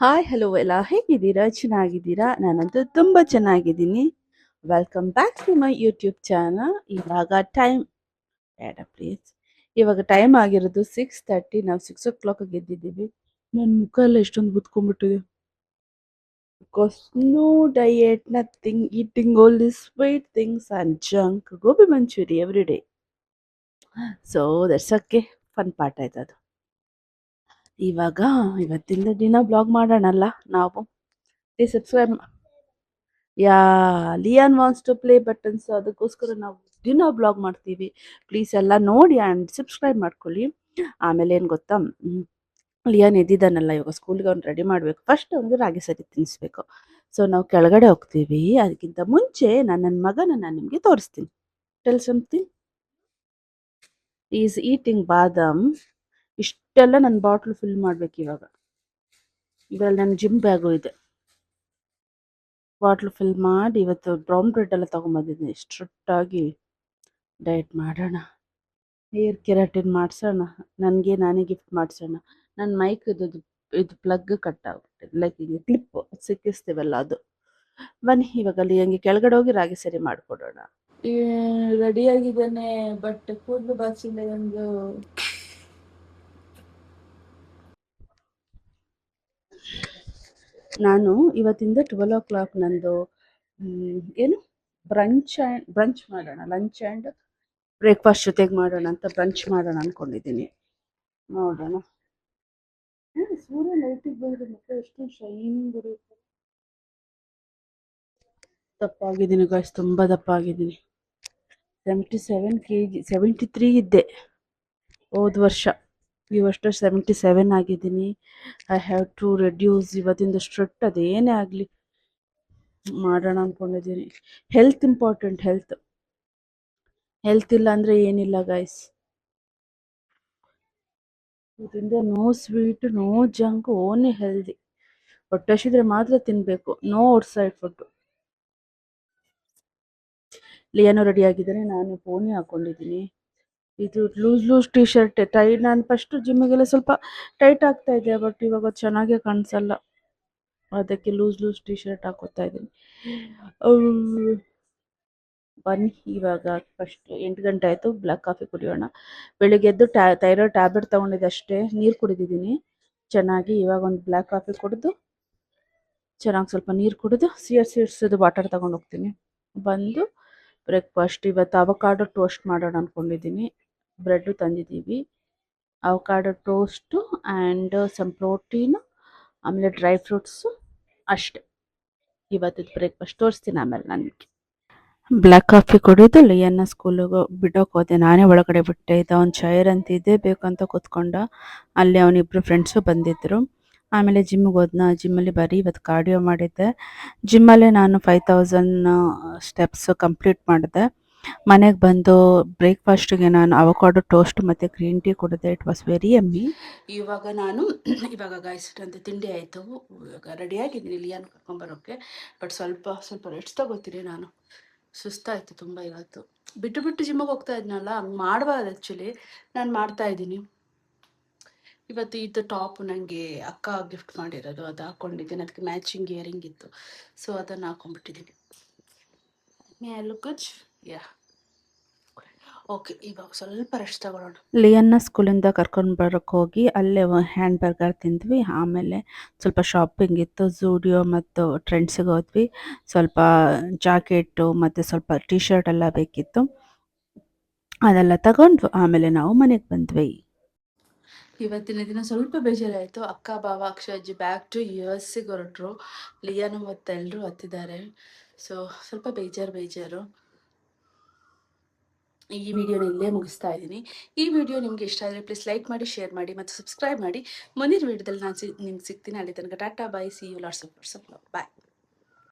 Hi hello ಎಲ್ಲ ಹೇಗಿದ್ದೀರಾ? ಚೆನ್ನಾಗಿದ್ದೀರಾ? ನಾನಂತೂ ತುಂಬ ಚೆನ್ನಾಗಿದ್ದೀನಿ. Welcome back to my YouTube channel. ಬೇಡ ಪ್ಲೀಸ್. ಇವಾಗ ಟೈಮ್ ಆಗಿರೋದು 6:30. ನಾವು 6 o'clock ಎದ್ದಿದ್ದೀವಿ. ನನ್ನ ಮುಖ ಎಲ್ಲ ಎಷ್ಟೊಂದು ಗುದ್ಕೊಂಡ್ಬಿಟ್ಟಿದೆ. Because no diet, nothing, eating only sweet things and junk, gobi manchurian every day. So that's okay, fun part ಆಯ್ತು ಅದು. ಇವಾಗ ಇವತ್ತಿಂದ ದಿನ ಬ್ಲಾಗ್ ಮಾಡೋಣಲ್ಲ ನಾವು. Please subscribe. Yeah Leon wants to play buttons, ಅದಕ್ಕೋಸ್ಕರ ನಾವು ದಿನ ಬ್ಲಾಗ್ ಮಾಡ್ತೀವಿ. ಪ್ಲೀಸ್ ಎಲ್ಲ ನೋಡಿ ಆ್ಯಂಡ್ ಸಬ್ಸ್ಕ್ರೈಬ್ ಮಾಡ್ಕೊಳ್ಳಿ. ಆಮೇಲೆ ಏನು ಗೊತ್ತಾ, ಲಿಯಾನ್ ಎದ್ದಿದ್ದಾನಲ್ಲ, ಇವಾಗ ಸ್ಕೂಲ್ಗೆ ಅವ್ನು ರೆಡಿ ಮಾಡಬೇಕು. ಫಸ್ಟ್ ಅವ್ನಿಗೆ ರಾಗಿ ಸರಿ ತಿನ್ನಿಸ್ಬೇಕು. ಸೊ ನಾವು ಕೆಳಗಡೆ ಹೋಗ್ತೀವಿ. ಅದಕ್ಕಿಂತ ಮುಂಚೆ ನನ್ನ ಮಗನ ನಾನು ನಿಮಗೆ ತೋರಿಸ್ತೀನಿ. Tell something. ಈಸ್ ಈಟಿಂಗ್ ಬಾದಾಮ್. ಇಷ್ಟೆಲ್ಲ ನನ್ನ ಬಾಟ್ಲು ಫಿಲ್ ಮಾಡ್ಬೇಕು ಇವಾಗ. ಇದರಲ್ಲಿ ನನ್ನ ಜಿಮ್ ಬ್ಯಾಗು ಇದೆ. ಬಾಟ್ಲು ಫಿಲ್ ಮಾಡಿ ಇವತ್ತು ಬ್ರೌನ್ ಬ್ರೆಡ್ ಎಲ್ಲ ತೊಗೊಂಬಂದಿದ್ದೀನಿ. ಸ್ಟ್ರಿಕ್ಟಾಗಿ ಡಯಟ್ ಮಾಡೋಣ, ಹೇರ್ ಕೆರಾಟಿನ್ ಮಾಡಿಸೋಣ, ನಾನೇ ಗಿಫ್ಟ್ ಮಾಡಿಸೋಣ. ನನ್ನ ಮೈಕ್ ಇದು ಪ್ಲಗ್ ಕಟ್ ಆಗ್ಬಿಟ್ಟಿದೆ, ಲೈಕ್ ಈಗ ಕ್ಲಿಪ್ ಸಿಕ್ಕಿಸ್ತೀವಲ್ಲ ಅದು. ಬನ್ನಿ ಇವಾಗ ಅಲ್ಲಿ ಹಂಗೆ ಕೆಳಗಡೆ ಹೋಗಿ ರಾಗಿ ಸರಿ ಮಾಡಿಕೊಡೋಣ. ರೆಡಿಯಾಗಿದ್ದಾನೆ, ಬಟ್ ಕೂದಲು ಬಾಚಿಲ್ಲ ಒಂದು. ನಾನು ಇವತ್ತಿಂದ 12 o'clock ನಂದು ಏನು ಬ್ರಂಚ್ ಮಾಡೋಣ, ಲಂಚ್ ಆ್ಯಂಡ್ ಬ್ರೇಕ್ಫಾಸ್ಟ್ ಜೊತೆಗೆ ಮಾಡೋಣ ಅಂತ ಬ್ರಂಚ್ ಮಾಡೋಣ ಅಂದ್ಕೊಂಡಿದ್ದೀನಿ. ನೋಡೋಣ. ಸೂರ್ಯ ಲೈಟಿಗೆ ಬಂದರೆ ಮತ್ತೆ ಎಷ್ಟು ಶೈನಿಂಗ್ ಬರುತ್ತೆ. ದಪ್ಪಾಗಿದ್ದೀನಿ ಗಾಯ್ಸ್, ತುಂಬ ದಪ್ಪಾಗಿದ್ದೀನಿ. 77 kg, 73 ಇದ್ದೆ ಹೋದ ವರ್ಷ. ಈ ವರ್ಷ 77 ಆಗಿದ್ದೀನಿ. I have to reduce. ಇವತ್ತಿಂದ ಸ್ಟ್ರಿಕ್ಟ್ ಅದೇನೇ ಆಗಲಿ ಮಾಡೋಣ ಅಂದ್ಕೊಂಡಿದ್ದೀನಿ. Health important. ಹೆಲ್ತ್ ಇಲ್ಲ ಅಂದರೆ ಏನಿಲ್ಲ ಗೈಸ್. ಇದರಿಂದ no sweet, no junk, only healthy. ಹೊಟ್ಟೆ ಹಸಿದ್ರೆ ಮಾತ್ರ ತಿನ್ನಬೇಕು, no outside food. Leano ready ಆಗಿದ್ದಾನೆ, ನಾನು ಪೋನಿ ಹಾಕ್ಕೊಂಡಿದ್ದೀನಿ. ಇದು ಲೂಸ್ ಟೀ ಶರ್ಟ್ ಟೈಟ್. ನಾನು ಫಸ್ಟು ಜಿಮ್ಮಿಗೆಲ್ಲ ಸ್ವಲ್ಪ ಟೈಟ್ ಆಗ್ತಾ ಇದೆ, ಬಟ್ ಇವಾಗ ಚೆನ್ನಾಗೇ ಕಾಣಿಸಲ್ಲ. ಅದಕ್ಕೆ ಲೂಸ್ ಟೀ ಶರ್ಟ್ ಹಾಕೋತಾ ಇದ್ದೀನಿ. ಬನ್ನಿ ಇವಾಗ ಫಸ್ಟ್ 8 ಗಂಟೆ ಆಯಿತು, ಬ್ಲ್ಯಾಕ್ ಕಾಫಿ ಕುಡಿಯೋಣ. ಬೆಳಿಗ್ಗೆ ಎದ್ದು ಥೈರಾಯ್ಡ್ ಟ್ಯಾಬ್ಲೆಟ್ ತೊಗೊಂಡಿದ್ದೆ, ಅಷ್ಟೇ ನೀರು ಕುಡಿದಿದ್ದೀನಿ ಚೆನ್ನಾಗಿ. ಇವಾಗ ಒಂದು ಬ್ಲ್ಯಾಕ್ ಕಾಫಿ ಕುಡಿದು ಚೆನ್ನಾಗಿ ಸ್ವಲ್ಪ ನೀರು ಕುಡಿದು ಸೀಡ್ಸದು ವಾಟರ್ ತೊಗೊಂಡು ಹೋಗ್ತೀನಿ. ಬಂದು ಬ್ರೇಕ್ಫಾಸ್ಟ್ ಇವತ್ತು ಅವಕಾಡೋ ಟೋಸ್ಟ್ ಮಾಡೋಣ ಅಂದ್ಕೊಂಡಿದ್ದೀನಿ. ಬ್ರೆಡ್ಡು ತಂದಿದ್ದೀವಿ. Avocado toast and some protein, ಆಮೇಲೆ ಡ್ರೈ ಫ್ರೂಟ್ಸು, ಅಷ್ಟೆ ಇವತ್ತಿದ್ದು ಬ್ರೇಕ್ಫಾಸ್ಟ್. ತೋರಿಸ್ತೀನಿ ಆಮೇಲೆ ನನಗೆ. ಬ್ಲ್ಯಾಕ್ ಕಾಫಿ ಕುಡಿದು ಲಿಯನ್ನ ಸ್ಕೂಲಿಗೆ ಬಿಡೋಕೆ ಹೋದೆ. ನಾನೇ ಒಳಗಡೆ ಬಿಟ್ಟೆ. ಇದು ಅವ್ನು ಚೈರ್ ಅಂತ ಇದೇ ಬೇಕಂತ ಕೂತ್ಕೊಂಡ. ಅಲ್ಲಿ ಅವನಿಬ್ಬರು ಫ್ರೆಂಡ್ಸು ಬಂದಿದ್ದರು. ಆಮೇಲೆ ಜಿಮ್ಮಿಗೆ ಹೋದ್ನ. ಜಿಮ್ಮಲ್ಲಿ ಬರೀ ಇವತ್ತು ಕಾರ್ಡಿಯೋ ಮಾಡಿದ್ದೆ. ಜಿಮ್ಮಲ್ಲೇ ನಾನು 5000 ಸ್ಟೆಪ್ಸು ಕಂಪ್ಲೀಟ್ ಮಾಡಿದೆ. ಮನೆಗೆ ಬಂದು ಬ್ರೇಕ್ಫಾಸ್ಟಿಗೆ ನಾನು ಅವಕಾಡೋ ಟೋಸ್ಟ್ ಮತ್ತು ಗ್ರೀನ್ ಟೀ ಕುಡಿದೆ. It was very yummy. ಇವಾಗ ಗಾಯ್ಸ್ ಅಂತ ತಿಂಡಿ ಆಯಿತು. ಇವಾಗ ರೆಡಿಯಾಗಿದ್ದೀನಿ ಲಿಯಾನ್ ಕರ್ಕೊಂಬರೋಕ್ಕೆ. ಬಟ್ ಸ್ವಲ್ಪ ರೆಸ್ಟ್ ತಗೋತೀನಿ. ನಾನು ಸುಸ್ತಾಯಿತು ತುಂಬ ಇವತ್ತು. ಬಿಟ್ಟು ಜಿಮ್ಮಿಗೆ ಹೋಗ್ತಾ ಇದ್ನಲ್ಲ, ಹಂಗೆ ಮಾಡಬಾರ್ದು ಆ್ಯಕ್ಚುಲಿ. ನಾನು ಮಾಡ್ತಾಯಿದ್ದೀನಿ. ಇವತ್ತು ಇದು ಟಾಪ್ ನನಗೆ ಅಕ್ಕ ಗಿಫ್ಟ್ ಮಾಡಿರೋದು, ಅದು ಹಾಕ್ಕೊಂಡಿದ್ದೀನಿ. ಅದಕ್ಕೆ ಮ್ಯಾಚಿಂಗ್ ಇಯರಿಂಗ್ ಇತ್ತು, ಸೊ ಅದನ್ನು ಹಾಕ್ಕೊಂಡ್ಬಿಟ್ಟಿದ್ದೀನಿ. May I look good? Yeah okay. ಇವಾಗ ಸ್ವಲ್ಪ ರೆಸ್ಟ್ ತಗೊಳ್ಳೋಣ. ಲಿಯನ್ನ ಸ್ಕೂಲಿಂದ ಕರ್ಕೊಂಡು ಬರೋಕ್ಕೆ ಹೋಗಿ ಅಲ್ಲೇ ಹ್ಯಾಂಡ್ ಬರ್ಗರ್ ತಿಂದ್ವಿ. ಆಮೇಲೆ ಸ್ವಲ್ಪ ಶಾಪಿಂಗ್ ಇತ್ತು. ಝೂಡಿಯೋ ಮತ್ತು ಟ್ರೆಂಡ್ಸಿಗೆ ಹೋದ್ವಿ. ಸ್ವಲ್ಪ ಜಾಕೆಟು ಮತ್ತು ಸ್ವಲ್ಪ ಟೀ ಶರ್ಟ್ ಎಲ್ಲ ಬೇಕಿತ್ತು, ಅದೆಲ್ಲ ತಗೊಂಡು ಆಮೇಲೆ ನಾವು ಮನೆಗೆ ಬಂದ್ವಿ. ಇವತ್ತಿನ ದಿನ ಸ್ವಲ್ಪ ಬೇಜಾರಾಯಿತು. ಅಕ್ಕ, ಬಾವ, ಅಕ್ಷಯಜ್ಜಿ ಬ್ಯಾಕ್ ಟು US ಹೊರಟರು. ಲಿಯಾನು ಮತ್ತು ಎಲ್ಲರೂ ಹತ್ತಿದ್ದಾರೆ. ಸೊ ಸ್ವಲ್ಪ ಬೇಜಾರು. ಈ ವಿಡಿಯೋನ ಇಲ್ಲೇ ಮುಗಿಸ್ತಾ ಇದ್ದೀನಿ. ಈ ವಿಡಿಯೋ ನಿಮಗೆ ಇಷ್ಟ ಆದರೆ ಪ್ಲೀಸ್ ಲೈಕ್ ಮಾಡಿ, ಶೇರ್ ಮಾಡಿ ಮತ್ತು ಸಬ್ಸ್ಕ್ರೈಬ್ ಮಾಡಿ. ಮುಂದಿನ ವಿಡಿಯೋದಲ್ಲಿ ನಾನು ನಿಮ್ಗೆ ಸಿಗ್ತೀನಿ. ಅಲ್ಲಿ ತನಕ tata, bye, see you, lots of love, bye.